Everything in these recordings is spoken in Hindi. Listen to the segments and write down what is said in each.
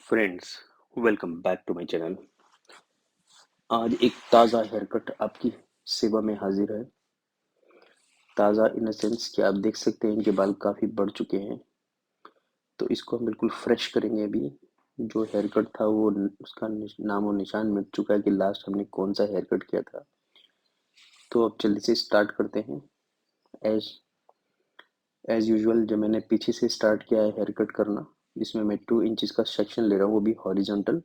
Friends, welcome back to my channel. आज एक ताज़ा हेयर कट आपकी सेवा में हाजिर है। ताज़ा इन द सेंस कि आप देख सकते हैं इनके बाल काफ़ी बढ़ चुके हैं, तो इसको हम बिल्कुल फ्रेश करेंगे अभी। जो हेयर कट था वो उसका नामो निशान मिट चुका है कि लास्ट हमने कौन सा हेयर कट किया था। तो अब जल्दी से स्टार्ट करते हैं। एज एज यूजुअल जो मैंने पीछे से स्टार्ट किया है हेयर कट करना, जिसमें मैं 2 इंचज़ का सेक्शन ले रहा हूँ, वो भी हॉरिजॉन्टल,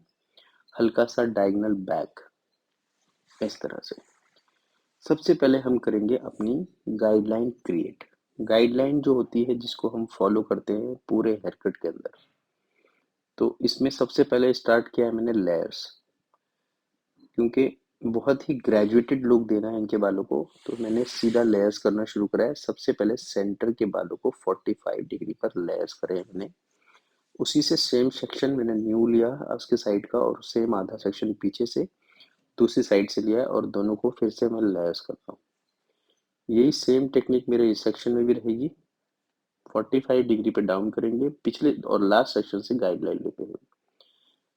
हल्का सा डायगोनल बैक, इस तरह से। सबसे पहले हम करेंगे अपनी गाइडलाइन क्रिएट। गाइडलाइन जो होती है जिसको हम फॉलो करते हैं पूरे हेयर कट के अंदर। तो इसमें सबसे पहले स्टार्ट किया है मैंने लेयर्स, क्योंकि बहुत ही ग्रेजुएटेड लुक देना है इनके बालों को, तो मैंने सीधा लेयर्स करना शुरू करा है। सबसे पहले सेंटर के बालों को 45 डिग्री पर लेयर्स करे हैं मैंने। उसी से सेम सेक्शन मैंने न्यू लिया उसके साइड का, और सेम आधा सेक्शन पीछे से दूसरी साइड से लिया है, और दोनों को फिर से मैं लेयर्स करता हूँ। यही सेम टेक्निक मेरे इस सेक्शन में भी रहेगी। 45 डिग्री पे डाउन करेंगे पिछले और लास्ट सेक्शन से गाइडलाइन लेते हुए।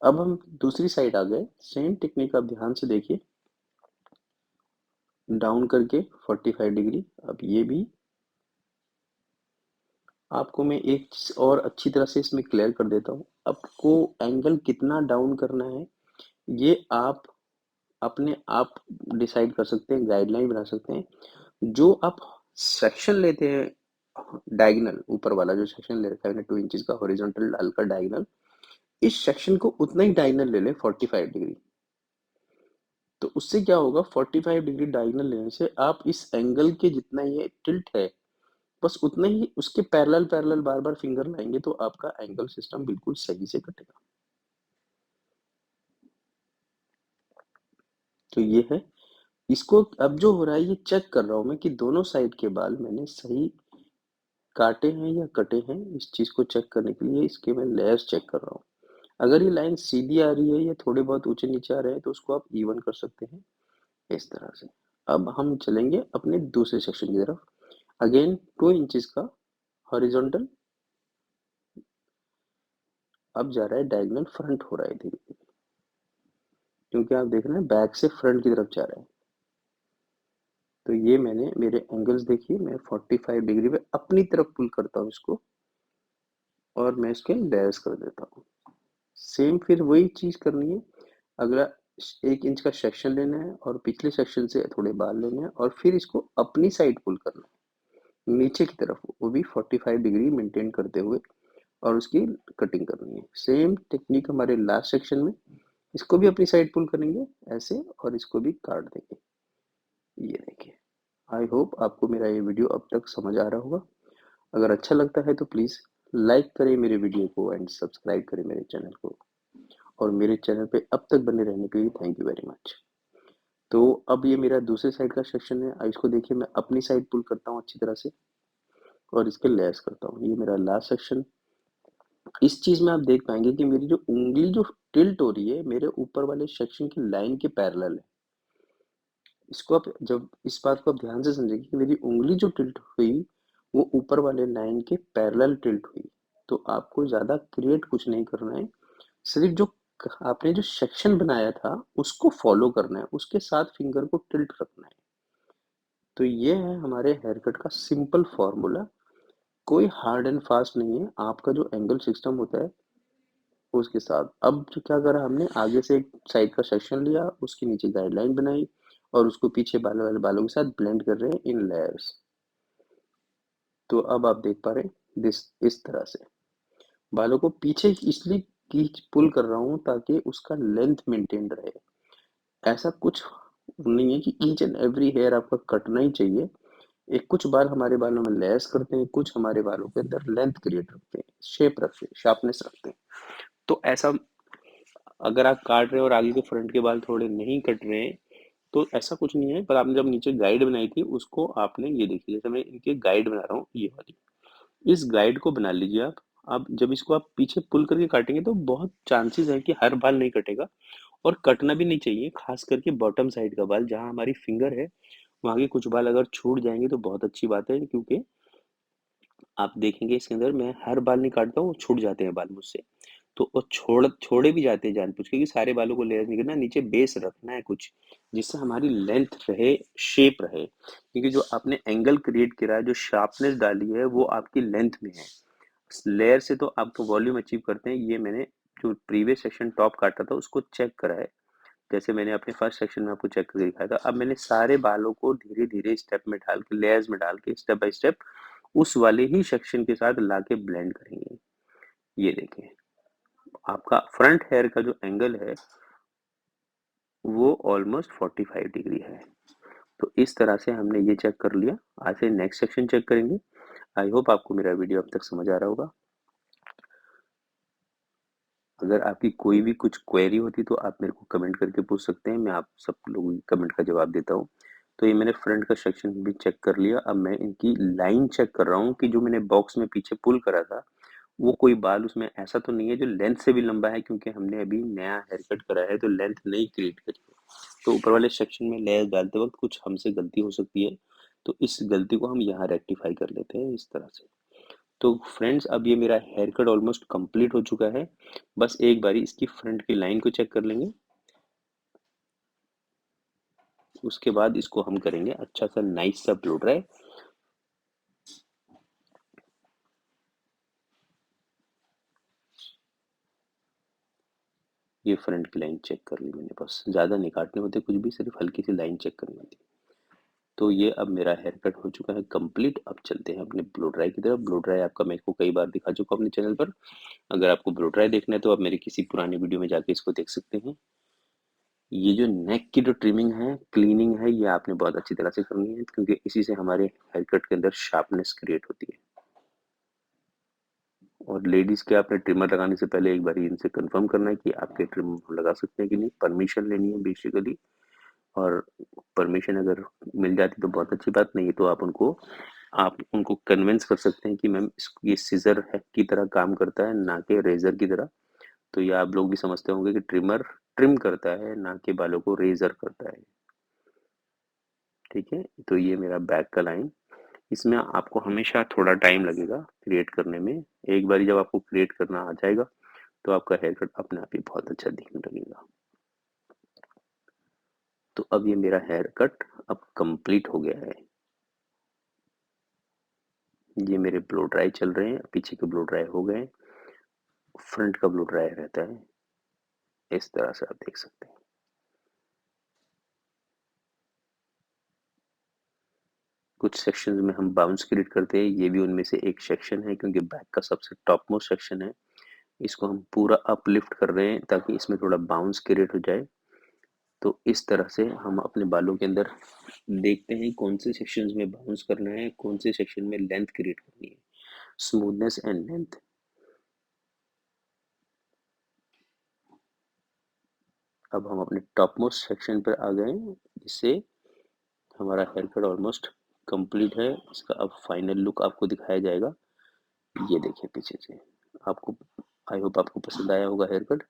अब हम दूसरी साइड आ गए। सेम टेक्निक आप ध्यान से देखिए, डाउन करके 45 डिग्री। अब ये भी आपको मैं एक चीज और अच्छी तरह से इसमें क्लियर कर देता हूँ। आपको एंगल कितना डाउन करना है ये आप अपने आप डिसाइड कर सकते हैं, गाइडलाइन बना सकते हैं। जो आप सेक्शन लेते हैं डायगोनल, ऊपर वाला जो सेक्शन ले रखा है 2 इंचज का हॉरिजॉन्टल हल्का डायगोनल, इस सेक्शन को उतना ही डायगोनल ले ले 45 डिग्री। तो उससे क्या होगा, 45 डिग्री डायगोनल लेने से आप इस एंगल के जितना ये टिल्ट है बस उतना ही उसके पैरेलल पैरेलल बार बार फिंगर लाएंगे, तो आपका एंगल सिस्टम बिल्कुल सही से कटेगा। तो ये है। इसको अब जो हो रहा है ये चेक कर रहा हूं मैं कि दोनों साइड के बाल मैंने सही काटे हैं या कटे हैं। इस चीज को चेक करने के लिए इसके मैं लेयर्स चेक कर रहा हूँ। अगर ये लाइन सीधी आ रही है या थोड़े बहुत ऊंचे नीचे आ रहे हैं तो उसको आप इवन कर सकते हैं, इस तरह से। अब हम चलेंगे अपने दूसरे सेक्शन की तरफ। अगेन 2 इंचज का हॉरिजॉन्टल, अब जा रहा है डायगोनल, फ्रंट हो रहा है धीरे धीरे, क्योंकि आप देख रहे हैं बैक से फ्रंट की तरफ जा रहा है। तो ये मैंने मेरे एंगल्स देखिए, मैं 45 डिग्री पे अपनी तरफ पुल करता हूँ इसको, और मैं इसके लेयर्स कर देता हूँ। सेम फिर वही चीज करनी है। अगला 1 इंच का सेक्शन लेना है और पिछले सेक्शन से थोड़े बाल लेने हैं, और फिर इसको अपनी साइड पुल करना है नीचे की तरफ, वो भी 45 डिग्री मेंटेन करते हुए, और उसकी कटिंग करनी है। सेम टेक्निक हमारे लास्ट सेक्शन में। इसको भी अपनी साइड पुल करेंगे ऐसे, और इसको भी काट देंगे। ये देखिए। आई होप आपको मेरा ये वीडियो अब तक समझ आ रहा होगा। अगर अच्छा लगता है तो प्लीज़ लाइक करें मेरे वीडियो को एंड सब्सक्राइब करें मेरे चैनल को। और मेरे चैनल पे अब तक बने रहने के लिए थैंक यू वेरी मच। तो अब ये मेरा दूसरे साइड का सेक्शन है। अब इसको देखिए, मैं अपनी साइड पुल करता हूँ अच्छी तरह से, और इसके लेयर्स करता हूँ। ये मेरा लास्ट सेक्शन। इस चीज में आप देख पाएंगे कि मेरी जो उंगली जो टिल्ट हो रही है मेरे ऊपर वाले सेक्शन की लाइन के पैरेलल है। इसको आप जब इस बात को आप ध्यान से समझेंगे कि मेरी उंगली जो टिल्ट हुई वो ऊपर वाले लाइन के पैरेलल टिल्ट हुई। तो आपको ज्यादा क्रिएट कुछ नहीं करना है, सिर्फ जो आपने जो सेक्शन बनाया था उसको फॉलो करना है, उसके साथ फिंगर को टिल्ट रखना है। तो ये है हमारे हेयर कट का सिंपल फॉर्मूला। कोई हार्ड एंड फास्ट नहीं है। आपका जो एंगल सिस्टम होता है उसके साथ। अब जो क्या करा हमने, आगे से एक साइड का सेक्शन लिया, उसके नीचे गाइडलाइन बनाई, और उसको पीछे बालों वाले बालों के साथ ब्लेंड कर रहे हैं इन लेयर्स। तो अब आप देख पा रहे हैं दिस, इस तरह से बालों को पीछे इसलिए खींच पुल कर रहा हूँ ताकि उसका लेंथ मेंटेन रहे। ऐसा कुछ नहीं है कि ईच एंड एवरी हेयर आपका कटना ही चाहिए। एक कुछ बाल हमारे बालों में लेस करते हैं, कुछ हमारे बालों के अंदर लेंथ क्रिएट रखते हैं, शेप रखते हैं, शार्पनेस रखते हैं। तो ऐसा अगर आप काट रहे हैं और आगे के फ्रंट के बाल थोड़े नहीं कट रहे हैं तो ऐसा कुछ नहीं है। पर आपने जब नीचे गाइड बनाई थी उसको आपने, ये देखिए जैसे मैं इनके गाइड बना रहा हूँ ये वाली, इस गाइड को बना लीजिए आप। अब जब इसको आप पीछे पुल करके काटेंगे तो बहुत चांसेस है कि हर बाल नहीं कटेगा, और कटना भी नहीं चाहिए। खास करके बॉटम साइड का बाल जहाँ हमारी फिंगर है वहाँ के कुछ बाल अगर छूट जाएंगे तो बहुत अच्छी बात है, क्योंकि आप देखेंगे इसके अंदर मैं हर बाल नहीं काटता हूँ, छूट जाते हैं बाल मुझसे। तो वो छोड़े भी जाते हैं जानबूझ के कि सारे बालों को लेयर नहीं करना, नीचे बेस रखना है कुछ, जिससे हमारी लेंथ रहे, शेप रहे, क्योंकि जो आपने एंगल क्रिएट करा है, जो शार्पनेस डाली है, वो आपकी लेंथ में है। लेयर से तो आप तो वॉल्यूम अचीव करते हैं। ये मैंने जो प्रीवियस सेक्शन टॉप काटा था उसको चेक करा है, जैसे मैंने अपने फर्स्ट सेक्शन में आपको चेक करके दिखाया था। अब मैंने सारे बालों को धीरे धीरे स्टेप में डाल के, लेयर्स में डाल के, स्टेप बाय स्टेप उस वाले ही सेक्शन के साथ लाके ब्लेंड करेंगे। ये देखें, आपका फ्रंट हेयर का जो एंगल है वो ऑलमोस्ट 45 डिग्री है। तो इस तरह से हमने ये चेक कर लिया। आज से नेक्स्ट सेक्शन चेक करेंगे। आई होप आपको मेरा वीडियो अब तक समझ आ रहा होगा। अगर आपकी कोई भी कुछ क्वेरी होती तो आप मेरे को कमेंट करके पूछ सकते हैं, मैं आप सब लोगों की कमेंट का जवाब देता हूँ। तो ये मैंने फ्रंट का सेक्शन भी चेक कर लिया। अब मैं इनकी लाइन चेक कर रहा हूँ कि जो मैंने बॉक्स में पीछे पुल करा था वो कोई बाल उसमें ऐसा तो नहीं है जो लेंथ से भी लंबा है, क्योंकि हमने अभी नया हेयर कट करा है तो लेंथ नहीं क्रिएट करी है। तो ऊपर वाले सेक्शन में लेयर डालते वक्त कुछ हमसे गलती हो सकती है, तो इस गलती को हम यहाँ रेक्टिफाई कर लेते हैं इस तरह से। तो फ्रेंड्स, अब ये मेरा हेयर कट ऑलमोस्ट कंप्लीट हो चुका है। बस एक बारी इसकी फ्रंट की लाइन को चेक कर लेंगे, उसके बाद इसको हम करेंगे अच्छा सा नाइस सा ब्लो ड्राई। ये फ्रंट की लाइन चेक कर ली मैंने, बस ज़्यादा नहीं काटने होते कुछ भी, सिर्फ हल्की सी लाइन चेक करनी होती है। तो ये अब मेरा हेयर कट हो चुका है कंप्लीट। अब चलते हैं अपने ब्लो ड्राई की तरफ। ब्लो ड्राई आपका मैं इसको कई बार दिखा चुका हूँ अपने चैनल पर। अगर आपको ब्लो ड्राई देखना है तो आप मेरे किसी पुरानी वीडियो में जाके इसको देख सकते हैं। ये जो नेक की जो ट्रिमिंग है, क्लीनिंग है, ये आपने बहुत अच्छी तरह से करनी है, क्योंकि इसी से हमारे हेयर कट के अंदर शार्पनेस क्रिएट होती है। और लेडीज के आपने ट्रिमर लगाने से पहले एक बार इनसे कंफर्म करना है कि आपके ट्रिम लगा सकते हैं कि नहीं, परमिशन लेनी है बेसिकली। और परमिशन अगर मिल जाती तो बहुत अच्छी बात, नहीं तो आप उनको कन्विंस कर सकते हैं कि मैम ये सीजर है की तरह काम करता है, ना कि रेजर की तरह। तो ये आप लोग भी समझते होंगे कि ट्रिमर ट्रिम करता है, ना कि बालों को रेजर करता है। ठीक है, तो ये मेरा बैक का लाइन, इसमें आपको हमेशा थोड़ा टाइम लगेगा क्रिएट करने में। एक बारी जब आपको क्रिएट करना आ जाएगा तो आपका हेयर कट अपने आप ही बहुत अच्छा दिखने लगेगा। तो अब ये मेरा हेयर कट अब कंप्लीट हो गया है। ये मेरे ब्लो ड्राई चल रहे हैं, पीछे के ब्लो ड्राई हो गए, फ्रंट का ब्लो ड्राई रहता है। इस तरह से आप देख सकते हैं। कुछ सेक्शन में हम बाउंस क्रिएट करते हैं, ये भी उनमें से एक सेक्शन है, क्योंकि बैक का सबसे टॉप मोस्ट सेक्शन है। इसको हम पूरा अपलिफ्ट कर रहे हैं ताकि इसमें थोड़ा बाउंस क्रिएट हो जाए। तो इस तरह से हम अपने बालों के अंदर देखते हैं कौन से सेक्शंस में बाउंस करना है, कौन से सेक्शन में लेंथ क्रिएट करनी है, स्मूथनेस एंड लेंथ। अब हम अपने टॉप मोस्ट सेक्शन पर आ गए हैं, जिससे हमारा हेयर कट ऑलमोस्ट कंप्लीट है। इसका अब फाइनल लुक आपको दिखाया जाएगा। ये देखिए पीछे से आपको, आई होप आपको पसंद आया होगा हेयर कट।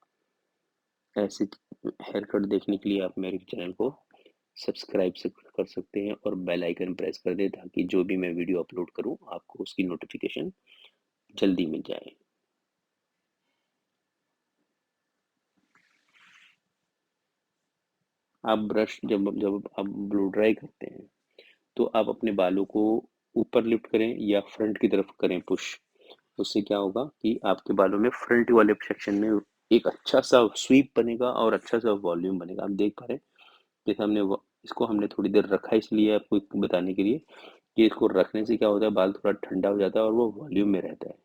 ऐसे हेयर कट देखने के लिए आप मेरे चैनल को सब्सक्राइब से कर सकते हैं और बेल आइकन प्रेस कर दें, ताकि जो भी मैं वीडियो अपलोड करूं आपको उसकी नोटिफिकेशन जल्दी मिल जाए। आप ब्रश जब जब आप ब्लो ड्राई करते हैं तो आप अपने बालों को ऊपर लिफ्ट करें या फ्रंट की तरफ करें पुश। उससे क्या होगा कि आपके बालों में फ्रंट वाले सेक्शन में एक अच्छा सा स्वीप बनेगा और अच्छा सा वॉल्यूम बनेगा। आप देख पा रहे हैं, जैसे इसको हमने थोड़ी देर रखा इसलिए आपको बताने के लिए कि इसको रखने से क्या होता है, बाल थोड़ा ठंडा हो जाता है और वो वॉल्यूम में रहता है।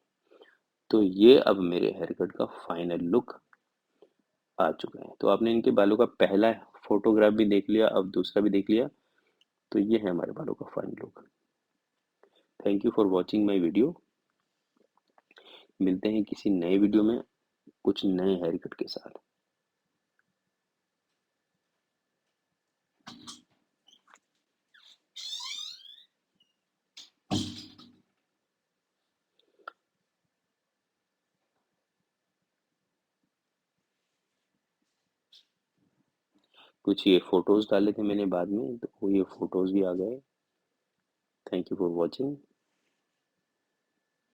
तो ये अब मेरे हेयर कट का फाइनल लुक आ चुका है। तो आपने इनके बालों का पहला फोटोग्राफ भी देख लिया, अब दूसरा भी देख लिया। तो ये है हमारे बालों का final look. Thank you for watching my video. मिलते हैं किसी नए वीडियो में कुछ नए हेयर कट के साथ। कुछ ये फोटोज डाले थे मैंने बाद में, तो वो ये फोटोज भी आ गए। Thank you for watching.